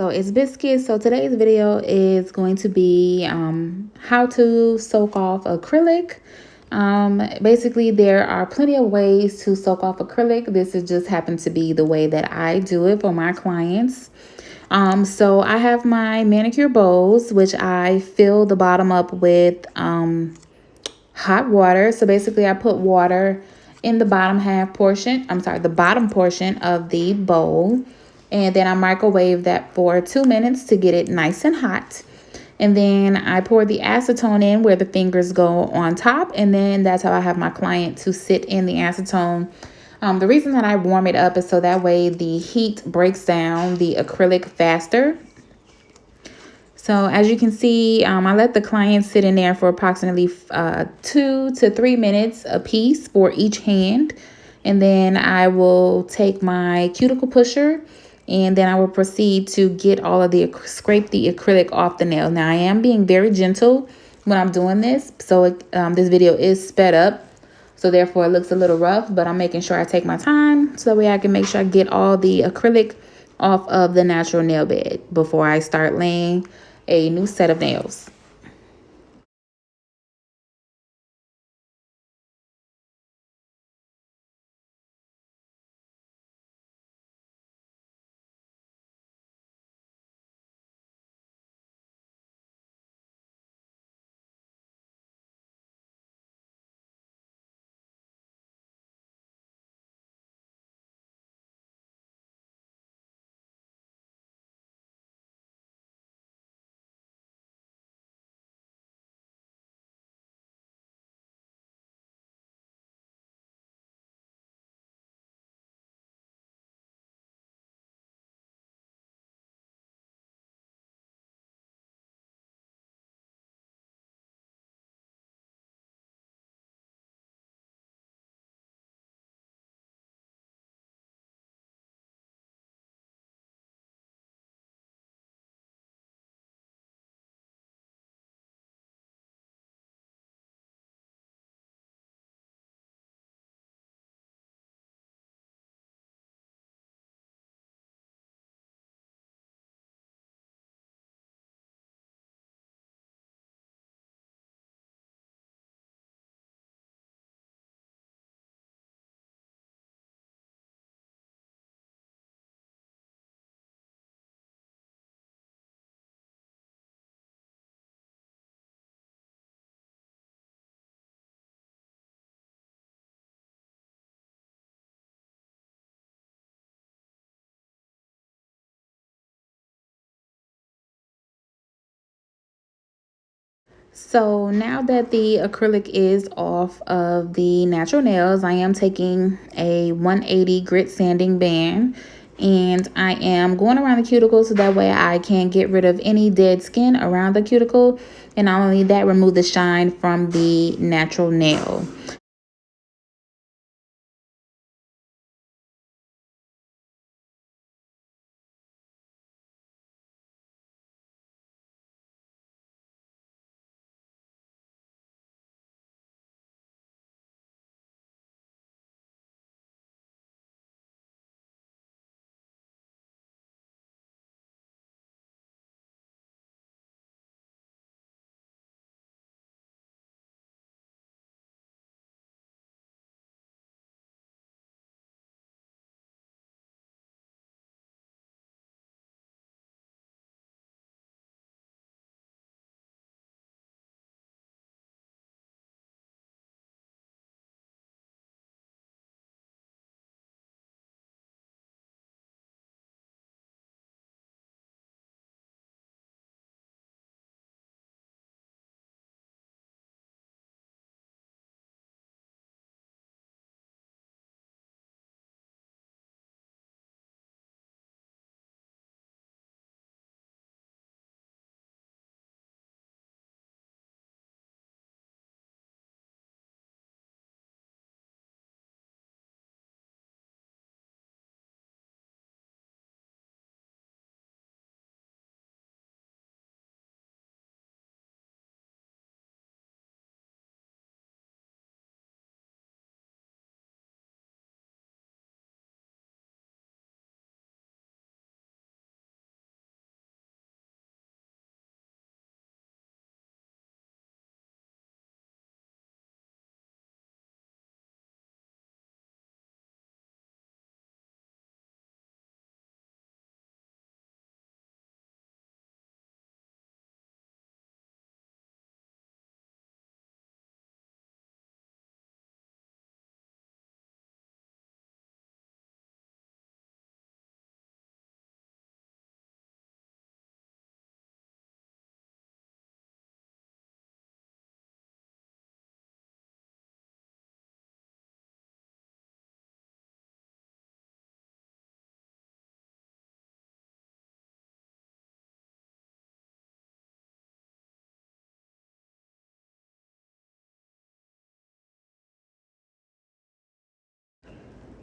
So it's Biscuit. So today's video is going to be how to soak off acrylic. Basically, there are plenty of ways to soak off acrylic. This is just happened to be the way that I do it for my clients. So I have my manicure bowls, which I fill the bottom up with hot water. So basically, I put water in the bottom the bottom portion of the bowl. And then I microwave that for 2 minutes to get it nice and hot. And then I pour the acetone in where the fingers go on top. And then that's how I have my client to sit in the acetone. The reason that I warm it up is so that way the heat breaks down the acrylic faster. So as you can see, I let the client sit in there for approximately 2 to 3 minutes a piece for each hand. And then I will take my cuticle pusher and then I will proceed to get all of scrape the acrylic off the nail. Now I am being very gentle when I'm doing this. So this video is sped up. So therefore it looks a little rough, but I'm making sure I take my time so that way I can make sure I get all the acrylic off of the natural nail bed before I start laying a new set of nails. So now that the acrylic is off of the natural nails, I am taking a 180 grit sanding band and I am going around the cuticle so that way I can get rid of any dead skin around the cuticle, and not only that, remove the shine from the natural nail.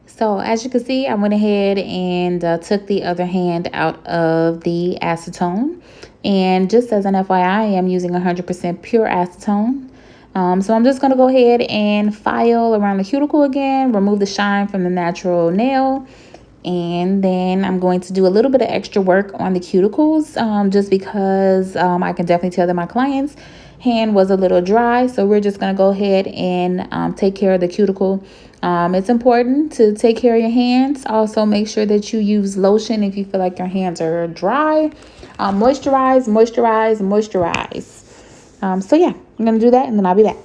So as you can see, I went ahead and took the other hand out of the acetone. And just as an FYI, I am using 100% pure acetone. So I'm just going to go ahead and file around the cuticle again, remove the shine from the natural nail. And then I'm going to do a little bit of extra work on the cuticles just because I can definitely tell that my client's hand was a little dry. So we're just going to go ahead and take care of the cuticle. It's important to take care of your hands. Also, make sure that you use lotion if you feel like your hands are dry. Moisturize, moisturize, moisturize. So yeah, I'm going to do that and then I'll be back.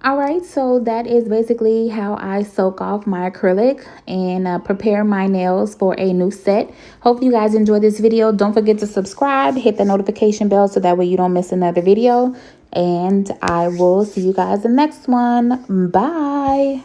All right, so that is basically how I soak off my acrylic and prepare my nails for a new set. Hope you guys enjoyed this video. Don't forget to subscribe, hit the notification bell so that way you don't miss another video. And I will see you guys in the next one. Bye.